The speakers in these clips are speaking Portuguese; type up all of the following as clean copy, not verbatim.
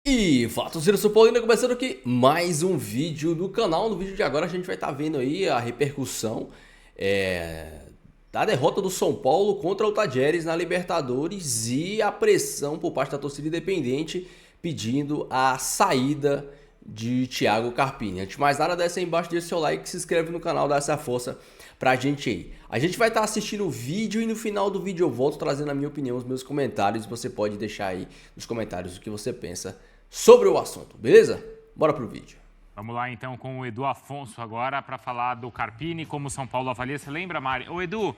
E fala, torcida São Paulina, começando aqui mais um vídeo no canal. No vídeo de agora a gente vai estar vendo aí a repercussão da derrota do São Paulo contra o Tajeres na Libertadores e a pressão por parte da torcida independente pedindo a saída de Thiago Carpini. Antes de mais nada, desce aí embaixo, deixa seu like, se inscreve no canal, dá essa força pra gente aí. A gente vai estar assistindo o vídeo e no final do vídeo eu volto trazendo a minha opinião, os meus comentários. Você pode deixar aí nos comentários o que você pensa sobre o assunto, beleza? Bora pro vídeo. Vamos lá então com o Edu Afonso agora para falar do Carpini, como o São Paulo avalia. Você lembra, Mari? Ô Edu,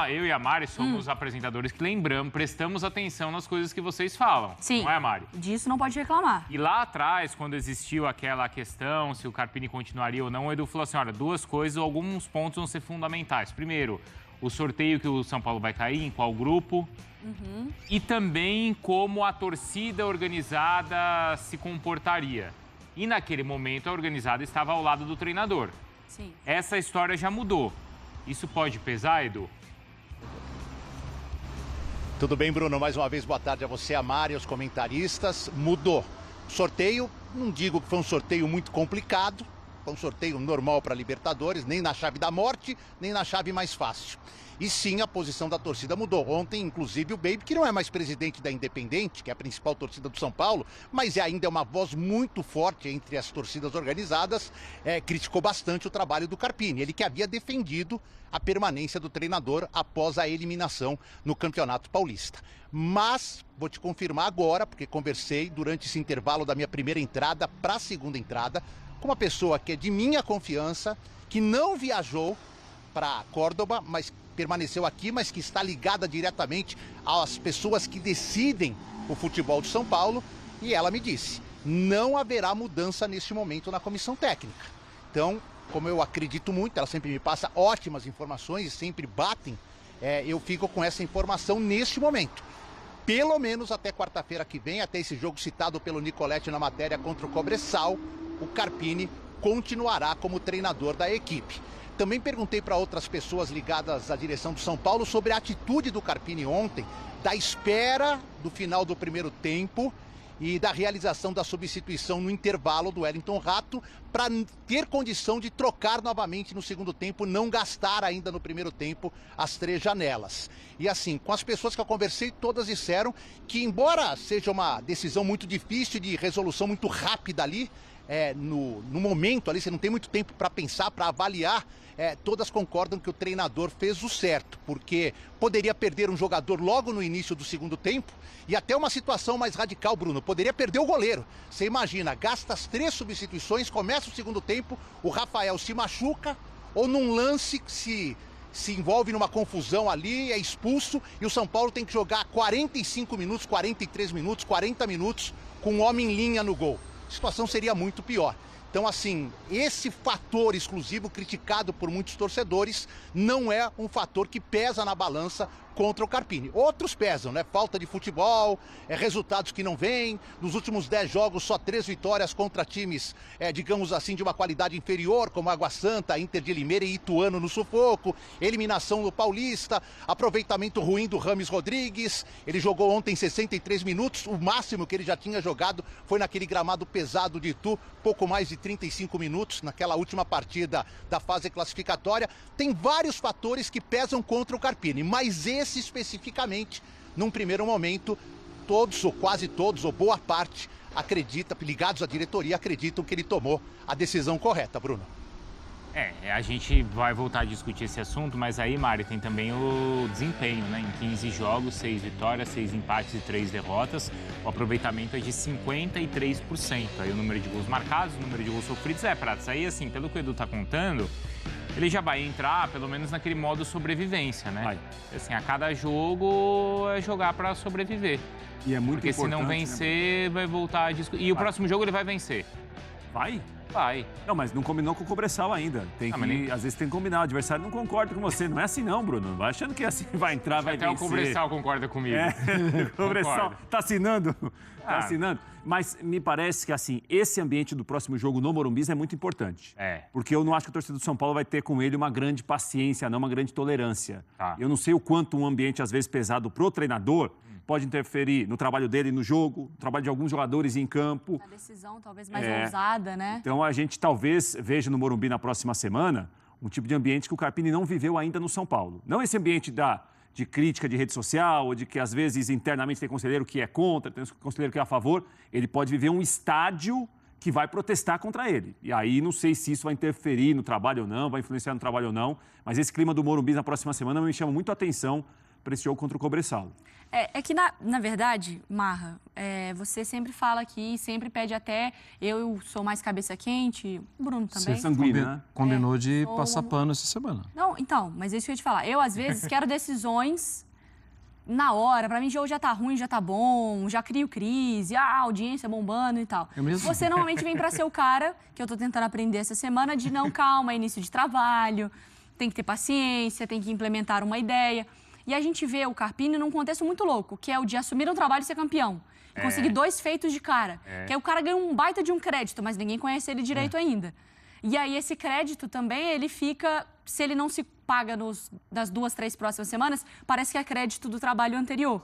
eu e a Mari somos apresentadores que prestamos atenção nas coisas que vocês falam. Sim. Não é, Mari? Disso não pode reclamar. E lá atrás, quando existiu aquela questão se o Carpini continuaria ou não, o Edu falou assim, olha, duas coisas, alguns pontos vão ser fundamentais. Primeiro, o sorteio que o São Paulo vai cair, em qual grupo. E também como a torcida organizada se comportaria. E naquele momento a organizada estava ao lado do treinador. Sim. Essa história já mudou. Isso pode pesar, Edu? Tudo bem, Bruno? Mais uma vez, boa tarde a você, a Mari, aos comentaristas. Mudou. Sorteio, não digo que foi um sorteio muito complicado. Foi um sorteio normal para Libertadores, nem na chave da morte, nem na chave mais fácil. E sim, a posição da torcida mudou. Ontem, inclusive, o Baby, que não é mais presidente da Independente, que é a principal torcida do São Paulo, mas ainda é uma voz muito forte entre as torcidas organizadas, criticou bastante o trabalho do Carpini. Ele que havia defendido a permanência do treinador após a eliminação no Campeonato Paulista. Mas, vou te confirmar agora, porque conversei durante esse intervalo da minha primeira entrada para a segunda entrada, com uma pessoa que é de minha confiança, que não viajou para Córdoba, mas permaneceu aqui, mas que está ligada diretamente às pessoas que decidem o futebol de São Paulo, e ela me disse, não haverá mudança neste momento na comissão técnica. Então, como eu acredito muito, ela sempre me passa ótimas informações e sempre batem, eu fico com essa informação neste momento. Pelo menos até quarta-feira que vem, até esse jogo citado pelo Nicoletti na matéria contra o Cobressal, o Carpini continuará como treinador da equipe. Também perguntei para outras pessoas ligadas à direção do São Paulo sobre a atitude do Carpini ontem, da espera do final do primeiro tempo e da realização da substituição no intervalo do Wellington Rato para ter condição de trocar novamente no segundo tempo, não gastar ainda no primeiro tempo as 3 janelas. E assim, com as pessoas que eu conversei, todas disseram que embora seja uma decisão muito difícil, de resolução muito rápida ali, no momento ali, você não tem muito tempo para pensar, para avaliar, todas concordam que o treinador fez o certo, porque poderia perder um jogador logo no início do segundo tempo e até uma situação mais radical, Bruno, poderia perder o goleiro. Você imagina, gasta as 3 substituições, começa o segundo tempo, o Rafael se machuca ou num lance que se envolve numa confusão ali, é expulso e o São Paulo tem que jogar 45 minutos, 43 minutos, 40 minutos com um homem em linha no gol. A situação seria muito pior. Então, assim, esse fator exclusivo criticado por muitos torcedores não é um fator que pesa na balança contra o Carpini. Outros pesam, né? Falta de futebol, resultados que não vêm. Nos últimos 10 jogos, só 3 vitórias contra times, digamos assim, de uma qualidade inferior, como Água Santa, Inter de Limeira e Ituano no sufoco. Eliminação do Paulista, aproveitamento ruim do Rames Rodrigues. Ele jogou ontem 63 minutos, o máximo que ele já tinha jogado foi naquele gramado pesado de Itu, pouco mais de 35 minutos, naquela última partida da fase classificatória. Tem vários fatores que pesam contra o Carpini, mas esse especificamente, num primeiro momento, todos ou quase todos, ou boa parte, ligados à diretoria, acreditam que ele tomou a decisão correta, Bruno. A gente vai voltar a discutir esse assunto, mas aí, Mari, tem também o desempenho, né? Em 15 jogos, 6 vitórias, 6 empates e 3 derrotas, o aproveitamento é de 53%. Aí o número de gols marcados, o número de gols sofridos, Pratos, aí assim, pelo que o Edu tá contando, ele já vai entrar, pelo menos, naquele modo sobrevivência, né? Vai. Assim, a cada jogo é jogar para sobreviver. E é muito porque importante, se não vencer, né? Vai voltar a discutir. E o próximo jogo ele vai vencer. Vai? Vai. Não, mas não combinou com o Cobressal ainda. Às vezes tem que combinar. O adversário não concorda com você. Não é assim não, Bruno. Vai achando que é assim, vai entrar, vai vencer. Até o Cobressal concorda comigo. O Cobressal tá assinando. Tá assinando. Mas me parece que, assim, esse ambiente do próximo jogo no Morumbi é muito importante. Porque eu não acho que a torcida do São Paulo vai ter com ele uma grande paciência, não uma grande tolerância. Eu não sei o quanto um ambiente, às vezes, pesado pro treinador pode interferir no trabalho dele no jogo, no trabalho de alguns jogadores em campo. A decisão talvez mais ousada, né? Então a gente talvez veja no Morumbi na próxima semana um tipo de ambiente que o Carpini não viveu ainda no São Paulo. Não esse ambiente de crítica de rede social, ou de que às vezes internamente tem conselheiro que é contra, tem conselheiro que é a favor. Ele pode viver um estádio que vai protestar contra ele. E aí não sei se isso vai interferir no trabalho ou não, vai influenciar no trabalho ou não, mas esse clima do Morumbi na próxima semana me chama muito a atenção para esse jogo contra o Cobresal. É que, na verdade, Marra, você sempre fala aqui, sempre pede até, eu sou mais cabeça quente, o Bruno também. Ser sanguíneo, né? Combinou de passar pano essa semana. Não, então, mas é isso que eu ia te falar. Eu, às vezes, quero decisões na hora. Pra mim, jogo já tá ruim, já tá bom, já crio crise, a audiência bombando e tal. Você normalmente vem pra ser o cara, que eu tô tentando aprender essa semana, de não, calma, início de trabalho, tem que ter paciência, tem que implementar uma ideia. E a gente vê o Carpini num contexto muito louco, que é o de assumir um trabalho e ser campeão. E conseguir 2 feitos de cara. Que aí o cara ganha um baita de um crédito, mas ninguém conhece ele direito ainda. E aí esse crédito também, ele fica, se ele não se paga das 2, 3 próximas semanas, parece que é crédito do trabalho anterior.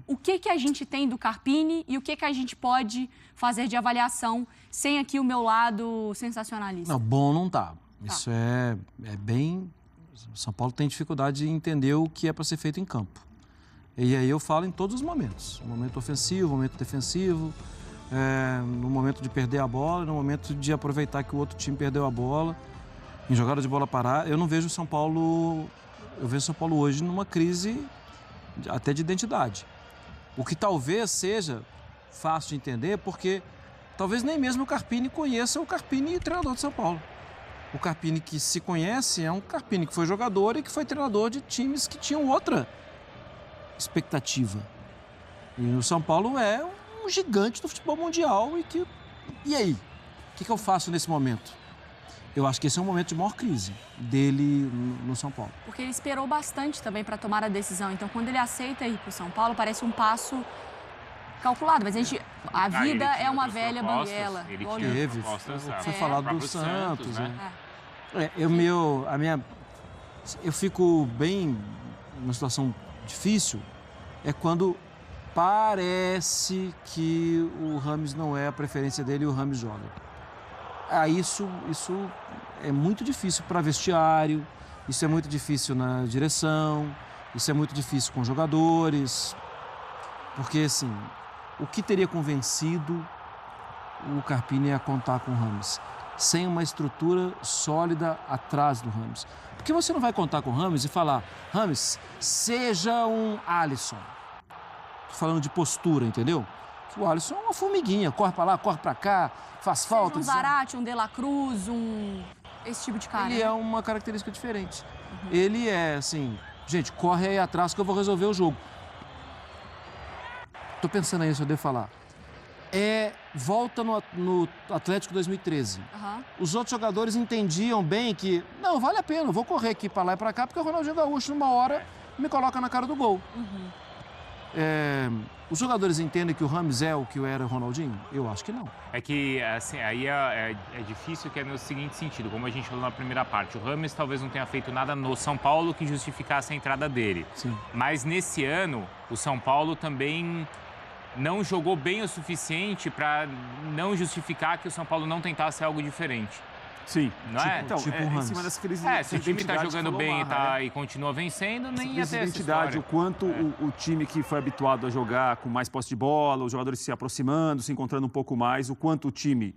O que a gente tem do Carpini e o que a gente pode fazer de avaliação sem aqui o meu lado sensacionalista? Não, bom não tá. Isso é bem... O São Paulo tem dificuldade de entender o que é para ser feito em campo. E aí eu falo em todos os momentos. No momento ofensivo, no momento defensivo, no momento de perder a bola, no momento de aproveitar que o outro time perdeu a bola, em jogada de bola parada. Eu não vejo o São Paulo... Eu vejo o São Paulo hoje numa crise até de identidade. O que talvez seja fácil de entender, porque talvez nem mesmo o Carpini conheça o Carpini, treinador de São Paulo. O Carpini que se conhece é um Carpini que foi jogador e que foi treinador de times que tinham outra expectativa. E o São Paulo é um gigante do futebol mundial E aí? O que eu faço nesse momento? Eu acho que esse é um momento de maior crise dele no São Paulo. Porque ele esperou bastante também para tomar a decisão. Então, quando ele aceita ir para o São Paulo, parece um passo calculado. Mas a vida é uma velha banguela. Ele teve. Foi falado do Santos, né? Eu fico bem numa situação difícil quando parece que o Rames não é a preferência dele e o Rames joga. Isso é muito difícil para vestiário, isso é muito difícil na direção, isso é muito difícil com jogadores, porque assim, o que teria convencido o Carpini a contar com o Rames? Sem uma estrutura sólida atrás do Rames. Porque você não vai contar com o Rames e falar, Rames, seja um Alisson. Tô falando de postura, entendeu? Que o Alisson é uma formiguinha, corre pra lá, corre pra cá, faz falta. Um Zarate, um De La Cruz, esse tipo de cara. Ele é uma característica diferente. Ele é assim, gente, corre aí atrás que eu vou resolver o jogo. Tô pensando aí se eu devo falar. Volta no Atlético 2013. Os outros jogadores entendiam bem que, não, vale a pena, eu vou correr aqui pra lá e pra cá, porque o Ronaldinho Gaúcho, numa hora, me coloca na cara do gol. Os jogadores entendem que o Rames é o que era o Ronaldinho? Eu acho que não. É que, assim, aí é difícil, que é no seguinte sentido, como a gente falou na primeira parte, o Rames talvez não tenha feito nada no São Paulo que justificasse a entrada dele. Sim. Mas nesse ano, o São Paulo também não jogou bem o suficiente para não justificar que o São Paulo não tentasse algo diferente. Sim. Não é? Então, em cima das crises se o time está jogando bem e continua vencendo, nem ia ter essa identidade, o quanto o time que foi habituado a jogar com mais posse de bola, os jogadores se aproximando, se encontrando um pouco mais, o quanto o time,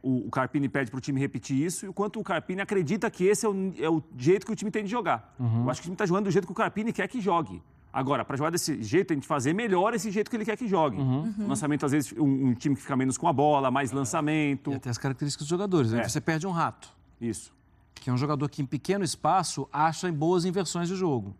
o Carpini pede para o time repetir isso e o quanto o Carpini acredita que esse é o jeito que o time tem de jogar. Eu acho que o time está jogando do jeito que o Carpini quer que jogue. Agora, para jogar desse jeito, a gente fazer melhor esse jeito que ele quer que jogue. Lançamento, às vezes, um time que fica menos com a bola, mais lançamento. E até as características dos jogadores. Né? Você perde um Rato. Isso. Que é um jogador que, em pequeno espaço, acha boas inversões de jogo.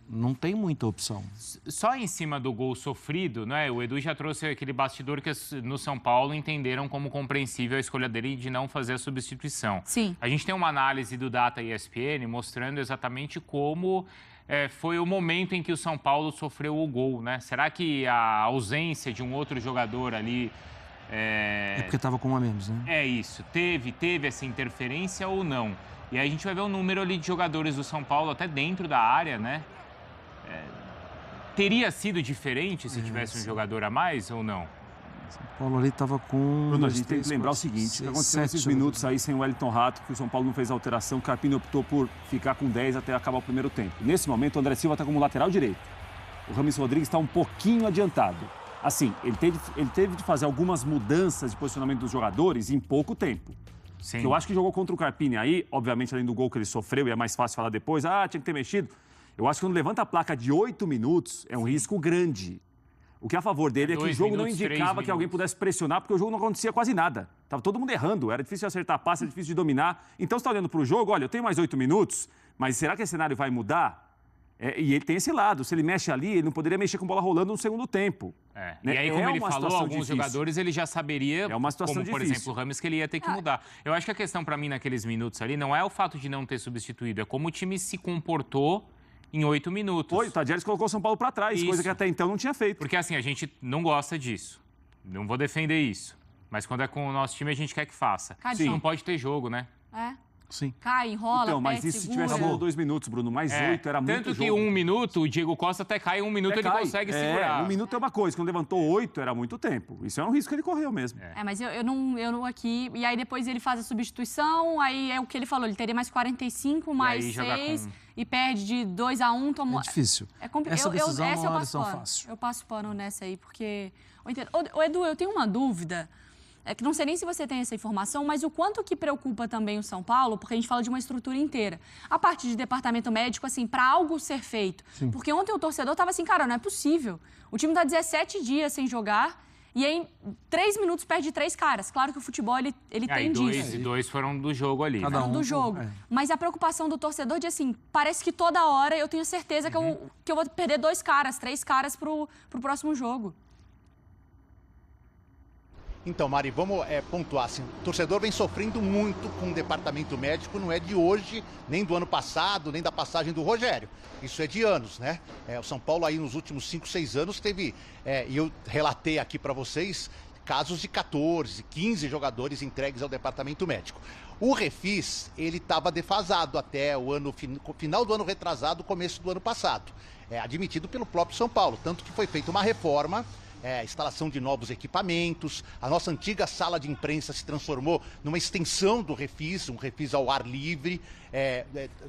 Não tem muita opção. Só em cima do gol sofrido, né? O Edu já trouxe aquele bastidor que no São Paulo entenderam como compreensível a escolha dele de não fazer a substituição. Sim. A gente tem uma análise do Data ESPN mostrando exatamente como foi o momento em que o São Paulo sofreu o gol, né? Será que a ausência de um outro jogador ali... É porque estava com um a menos, né? É isso. Teve essa interferência ou não? E aí a gente vai ver o número ali de jogadores do São Paulo até dentro da área, né? Teria sido diferente se tivesse um jogador a mais ou não? São Paulo ali estava com... Bruno, a gente tem que lembrar o seguinte, o que aconteceu nesses minutos aí sem o Wellington Rato, que o São Paulo não fez alteração, o Carpini optou por ficar com 10 até acabar o primeiro tempo. Nesse momento, o André Silva está como lateral direito. O Rames Rodrigues está um pouquinho adiantado. Assim, ele teve de fazer algumas mudanças de posicionamento dos jogadores em pouco tempo. Sim. Que eu acho que jogou contra o Carpini aí, obviamente, além do gol que ele sofreu, e é mais fácil falar depois, tinha que ter mexido. Eu acho que quando levanta a placa de 8 minutos, é um risco grande. O que é a favor dele é que o jogo não indicava que alguém pudesse pressionar, porque o jogo não acontecia quase nada. Estava todo mundo errando, era difícil de acertar passe, era difícil de dominar. Então, você está olhando para o jogo, olha, eu tenho mais 8 minutos, mas será que esse cenário vai mudar? E ele tem esse lado, se ele mexe ali, ele não poderia mexer com bola rolando no segundo tempo. E aí, como ele falou, alguns jogadores ele já saberia, uma situação como por difícil. exemplo o Rames, que ele ia ter que mudar. Eu acho que a questão para mim naqueles minutos ali não é o fato de não ter substituído, é como o time se comportou em 8 minutos. Foi, o Tadieres colocou o São Paulo para trás, coisa que até então não tinha feito. Porque assim, a gente não gosta disso. Não vou defender isso. Mas quando é com o nosso time, a gente quer que faça. Sim. Não pode ter jogo, né? Sim. Cai, enrola, então, mas isso se tivesse 2 minutos, Bruno, mais 8 era muito jogo. Tanto que 1 minuto, o Diego Costa até cai, 1 minuto ele consegue segurar. 1 minuto é uma coisa, quando levantou 8 era muito tempo. Isso é um risco que ele correu mesmo. Mas eu não aqui... E aí depois ele faz a substituição, aí é o que ele falou, ele teria mais 45, mais 6, e perde de 2-1, tomou... É difícil. Essa decisão essa não é uma decisão fácil. Eu passo pano nessa aí, porque... Ô, Edu, eu tenho uma dúvida... que não sei nem se você tem essa informação, mas o quanto que preocupa também o São Paulo, porque a gente fala de uma estrutura inteira. A parte de departamento médico, assim, para algo ser feito. Sim. Porque ontem o torcedor estava assim, cara, não é possível. O time está 17 dias sem jogar e aí em 3 minutos perde 3 caras. Claro que o futebol, ele tem disso. E 2 foram do jogo ali. Cada um do jogo. Mas a preocupação do torcedor de, assim, parece que toda hora eu tenho certeza que eu vou perder 2 caras, 3 caras pro próximo jogo. Então, Mari, vamos pontuar. Assim, o torcedor vem sofrendo muito com o departamento médico, não é de hoje, nem do ano passado, nem da passagem do Rogério. Isso é de anos, né? O São Paulo aí nos últimos 5, 6 anos teve, e eu relatei aqui para vocês, casos de 14, 15 jogadores entregues ao departamento médico. O Refis, ele estava defasado até o final do ano retrasado, começo do ano passado. Admitido pelo próprio São Paulo, tanto que foi feita uma reforma, instalação de novos equipamentos. A nossa antiga sala de imprensa se transformou numa extensão do Refis, um Refis ao ar livre.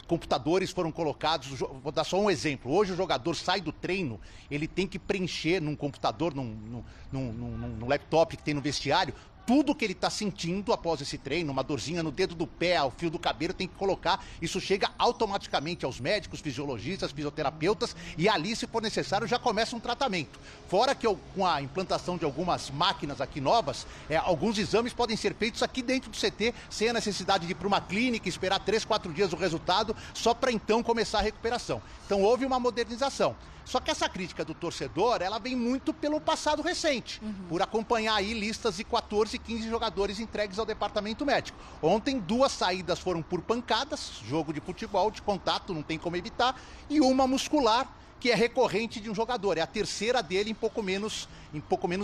Computadores foram colocados. Vou dar só um exemplo. Hoje o jogador sai do treino, ele tem que preencher num computador, num laptop que tem no vestiário, tudo que ele está sentindo após esse treino, uma dorzinha no dedo do pé, ao fio do cabelo, tem que colocar. Isso chega automaticamente aos médicos, fisiologistas, fisioterapeutas, e ali, se for necessário, já começa um tratamento. Fora que com a implantação de algumas máquinas aqui novas, alguns exames podem ser feitos aqui dentro do CT, sem a necessidade de ir para uma clínica, esperar 3, 4 dias o resultado, só para então começar a recuperação. Então houve uma modernização. Só que essa crítica do torcedor, ela vem muito pelo passado recente, por acompanhar aí listas de 14, 15 jogadores entregues ao departamento médico. Ontem, 2 saídas foram por pancadas, jogo de futebol, de contato, não tem como evitar, e uma muscular, que é recorrente de um jogador. É a terceira dele em pouco menos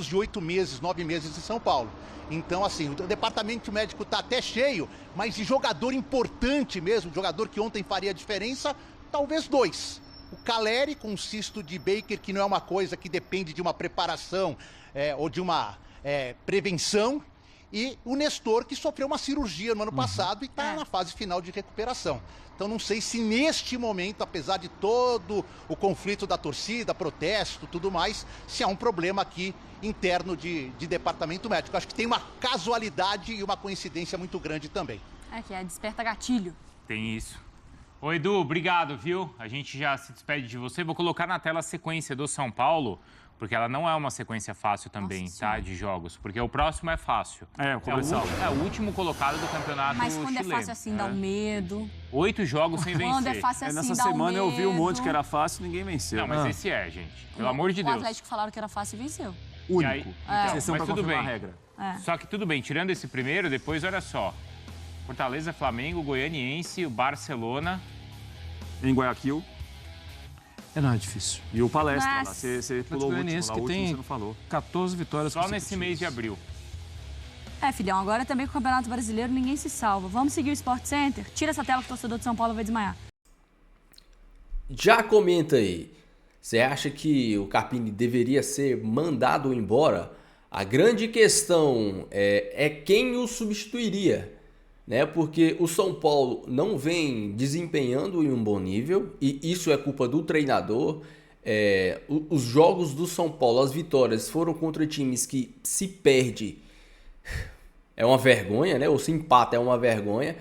de 8 meses, 9 meses em São Paulo. Então, assim, o departamento médico está até cheio, mas de jogador importante mesmo, jogador que ontem faria a diferença, talvez 2. O Caleri com um cisto de Baker, que não é uma coisa que depende de uma preparação ou de uma prevenção. E o Nestor, que sofreu uma cirurgia no ano passado e está na fase final de recuperação. Então não sei se neste momento, apesar de todo o conflito da torcida, protesto, tudo mais, se há um problema aqui interno de departamento médico. Acho que tem uma casualidade e uma coincidência muito grande também. Que desperta gatilho. Tem isso. Ô, Edu, obrigado, viu? A gente já se despede de você. Vou colocar na tela a sequência do São Paulo, porque ela não é uma sequência fácil também, tá? De jogos. Porque o próximo é fácil. O comercial. É o último colocado do campeonato chileno. Mas quando é fácil assim, dá um medo. 8 jogos sem vencer. Quando é fácil assim, nessa dá um medo. semana eu vi um monte que era fácil e ninguém venceu. Não, mas esse gente. Pelo amor de Deus. O Atlético falaram que era fácil e venceu. Único. Aí, Exceção mas para tudo bem. a regra. Só que tudo bem, tirando esse primeiro, depois olha só. Fortaleza, Flamengo, Goianiense, o Barcelona... Em Guayaquil. Não, é difícil. E o Palestra, lá, Mas... você pulou o último, lá, o último você não falou. 14 vitórias. Só nesse mês de abril. Filhão, agora também com o Campeonato Brasileiro ninguém se salva. Vamos seguir o Sport Center? Tira essa tela que o torcedor de São Paulo vai desmaiar. Já comenta aí. Você acha que o Carpini deveria ser mandado embora? A grande questão é quem o substituiria, né? Porque o São Paulo não vem desempenhando em um bom nível e isso é culpa do treinador. Os jogos do São Paulo, as vitórias foram contra times que se perde é uma vergonha, né? Ou se empata é uma vergonha.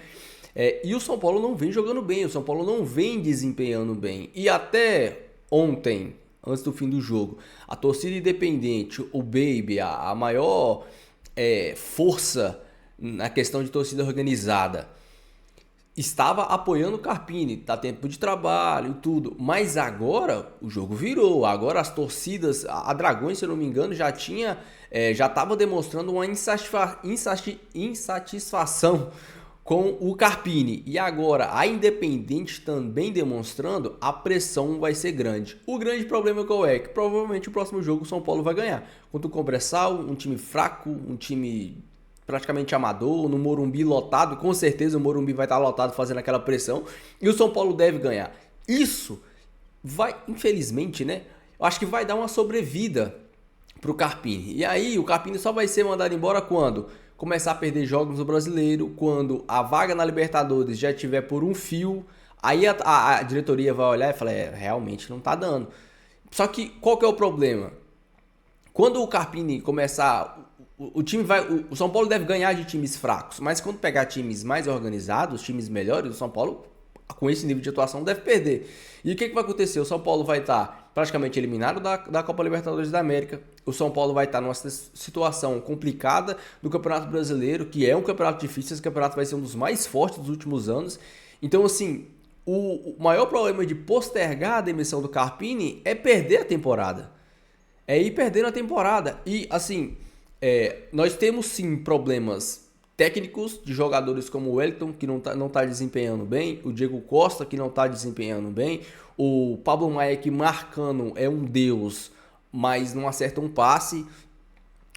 E o São Paulo não vem jogando bem, o São Paulo não vem desempenhando bem. E até ontem, antes do fim do jogo, a torcida independente, o Baby, a maior força na questão de torcida organizada, estava apoiando o Carpini, tá tempo de trabalho e tudo, mas agora o jogo virou, agora as torcidas, a Dragões, se eu não me engano, já estava demonstrando uma insatisfação com o Carpini, e agora a Independente também demonstrando, a pressão vai ser grande. O grande problema qual é? Que provavelmente o próximo jogo o São Paulo vai ganhar contra o Cobressal, um time fraco, um time praticamente amador, no Morumbi lotado, com certeza o Morumbi vai estar lotado fazendo aquela pressão, e o São Paulo deve ganhar. Isso vai, infelizmente, né? Eu acho que vai dar uma sobrevida pro Carpini. E aí o Carpini só vai ser mandado embora quando começar a perder jogos no Brasileiro, quando a vaga na Libertadores já estiver por um fio, aí a diretoria vai olhar e falar, realmente não tá dando. Só que qual que é o problema? Quando o Carpini começar, o São Paulo deve ganhar de times fracos, mas quando pegar times mais organizados, times melhores, o São Paulo, com esse nível de atuação, deve perder. E o que vai acontecer? O São Paulo vai estar praticamente eliminado da Copa Libertadores da América. O São Paulo vai estar numa situação complicada do Campeonato Brasileiro, que é um campeonato difícil. Esse campeonato vai ser um dos mais fortes dos últimos anos. Então, assim, o maior problema de postergar a demissão do Carpini é perder a temporada. É ir perdendo a temporada. E, assim, nós temos sim problemas técnicos de jogadores como o Wellington, que não tá desempenhando bem, o Diego Costa, que não está desempenhando bem, o Pablo Maia, que marcando é um deus, mas não acerta um passe,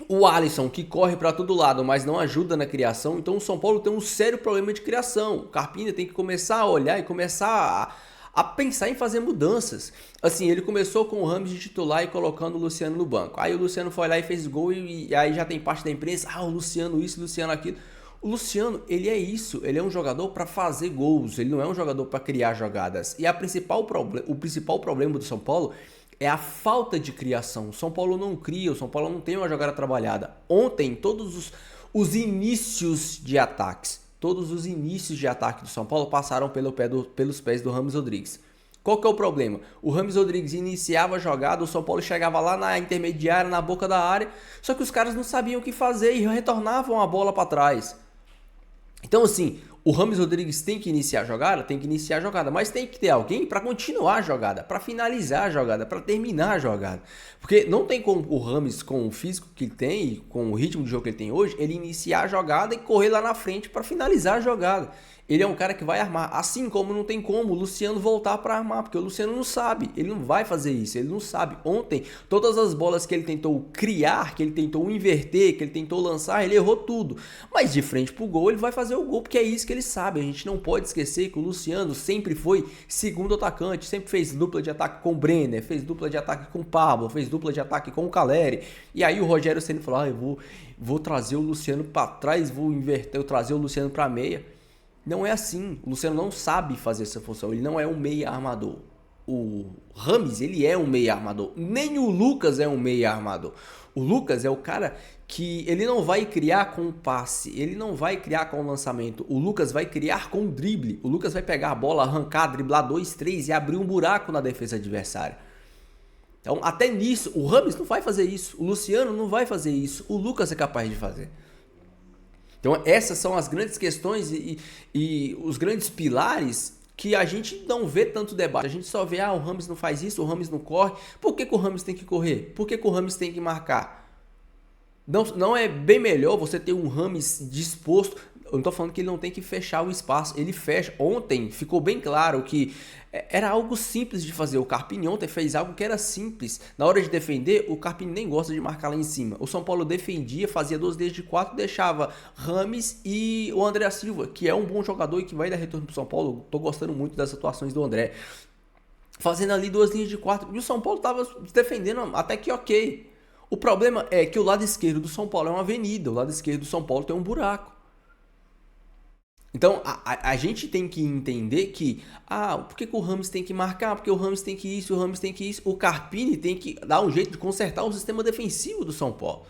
o Alisson, que corre para todo lado, mas não ajuda na criação. Então o São Paulo tem um sério problema de criação. O Carpini tem que começar a olhar e começar a pensar em fazer mudanças. Assim, ele começou com o Rames de titular e colocando o Luciano no banco. Aí o Luciano foi lá e fez gol e aí já tem parte da imprensa, o Luciano isso, o Luciano aquilo. O Luciano, ele é isso, ele é um jogador para fazer gols, ele não é um jogador para criar jogadas. E o principal problema do São Paulo é a falta de criação. O São Paulo não cria, o São Paulo não tem uma jogada trabalhada. Ontem, todos os inícios de ataques, todos os inícios de ataque do São Paulo passaram pelos pés do Rames Rodrigues. Qual que é o problema? O Rames Rodrigues iniciava a jogada, o São Paulo chegava lá na intermediária, na boca da área, só que os caras não sabiam o que fazer e retornavam a bola para trás. Então, assim, o Rames Rodrigues tem que iniciar a jogada, mas tem que ter alguém para continuar a jogada, para finalizar a jogada, para terminar a jogada. Porque não tem como o Rames, com o físico que ele tem, com o ritmo de jogo que ele tem hoje, ele iniciar a jogada e correr lá na frente para finalizar a jogada. Ele é um cara que vai armar, assim como não tem como o Luciano voltar para armar, porque o Luciano não sabe, ele não vai fazer isso, ele não sabe. Ontem, todas as bolas que ele tentou criar, que ele tentou inverter, que ele tentou lançar, ele errou tudo. Mas de frente pro gol, ele vai fazer o gol, porque é isso que ele sabe. A gente não pode esquecer que o Luciano sempre foi segundo atacante, sempre fez dupla de ataque com o Brenner, fez dupla de ataque com o Pablo, fez dupla de ataque com o Caleri. E aí o Rogério Ceni falou, eu vou trazer o Luciano para trás, vou inverter, eu trazer o Luciano para meia. Não é assim, o Luciano não sabe fazer essa função, ele não é um meia armador. O Rames, ele é um meia armador, nem o Lucas é um meia armador. O Lucas é o cara que ele não vai criar com passe, ele não vai criar com lançamento, o Lucas vai criar com drible. O Lucas vai pegar a bola, arrancar, driblar 2, 3 e abrir um buraco na defesa adversária. Então, até nisso, o Rames não vai fazer isso, o Luciano não vai fazer isso, o Lucas é capaz de fazer. Então essas são as grandes questões e os grandes pilares que a gente não vê tanto debate. A gente só vê, o Rames não faz isso, o Rames não corre. Por que o Rames tem que correr? Por que o Rames tem que marcar? Não é bem melhor você ter um Rames disposto? Eu não estou falando que ele não tem que fechar o espaço, ele fecha. Ontem ficou bem claro que era algo simples de fazer. O Carpini ontem fez algo que era simples. Na hora de defender, o Carpini nem gosta de marcar lá em cima. O São Paulo defendia, fazia 2 desde 4, deixava Rames e o André Silva, que é um bom jogador e que vai dar retorno para o São Paulo. Estou gostando muito das atuações do André. fazendo ali 2 linhas de 4. E o São Paulo estava defendendo até que ok. O problema é que o lado esquerdo do São Paulo é uma avenida. O lado esquerdo do São Paulo tem um buraco. Então, a gente tem que entender que, por que o Rames tem que marcar? Porque o Rames tem que isso, o Rames tem que isso. O Carpini tem que dar um jeito de consertar o sistema defensivo do São Paulo.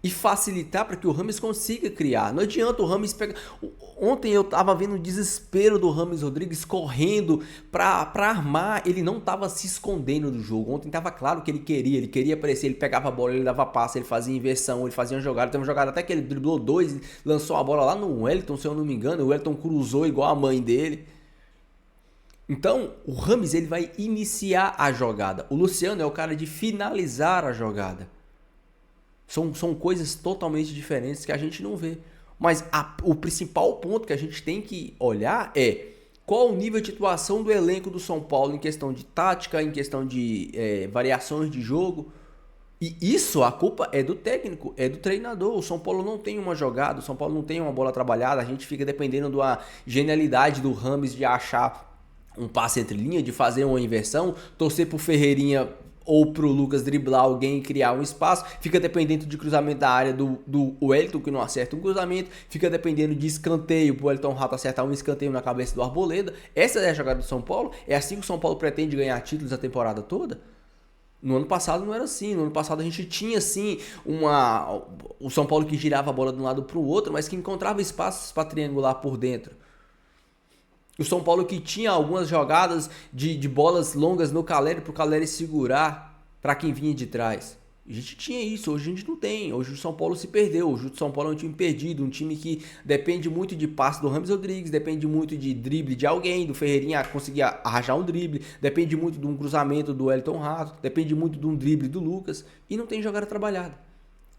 E facilitar para que o Rames consiga criar. Não adianta o Rames pegar... Ontem eu estava vendo o desespero do Rames Rodrigues correndo para armar. Ele não estava se escondendo do jogo. Ontem estava claro que ele queria aparecer. Ele pegava a bola, ele dava passe, ele fazia inversão, ele fazia uma jogada. Tem uma jogada até que ele driblou 2 e lançou a bola lá no Wellington, se eu não me engano. O Wellington cruzou igual a mãe dele. Então, o Rames ele vai iniciar a jogada. O Luciano é o cara de finalizar a jogada. São coisas totalmente diferentes que a gente não vê. Mas o principal ponto que a gente tem que olhar é qual o nível de atuação do elenco do São Paulo em questão de tática, em questão de variações de jogo. E isso, a culpa é do técnico, é do treinador. O São Paulo não tem uma jogada, o São Paulo não tem uma bola trabalhada. A gente fica dependendo da genialidade do Rames de achar um passe entre linha, de fazer uma inversão, torcer pro Ferreirinha ou pro Lucas driblar alguém e criar um espaço, fica dependendo de cruzamento da área do Wellington, que não acerta um cruzamento, fica dependendo de escanteio, pro Wellington Rato acertar um escanteio na cabeça do Arboleda. Essa é a jogada do São Paulo? É assim que o São Paulo pretende ganhar títulos a temporada toda? No ano passado não era assim, no ano passado a gente tinha sim o São Paulo que girava a bola de um lado pro outro, mas que encontrava espaços para triangular por dentro. O São Paulo que tinha algumas jogadas de bolas longas no Caleri para o Caleri segurar para quem vinha de trás. A gente tinha isso, hoje a gente não tem. Hoje o São Paulo se perdeu. Hoje o São Paulo é um time perdido, um time que depende muito de passe do Rames Rodrigues, depende muito de drible de alguém, do Ferreirinha conseguir arranjar um drible, depende muito de um cruzamento do Wellington Rato, depende muito de um drible do Lucas e não tem jogada trabalhada.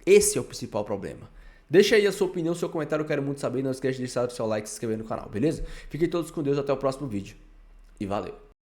Esse é o principal problema. Deixa aí a sua opinião, seu comentário, eu quero muito saber. Não esqueça de deixar o seu like e se inscrever no canal, beleza? Fiquem todos com Deus, até o próximo vídeo. E valeu!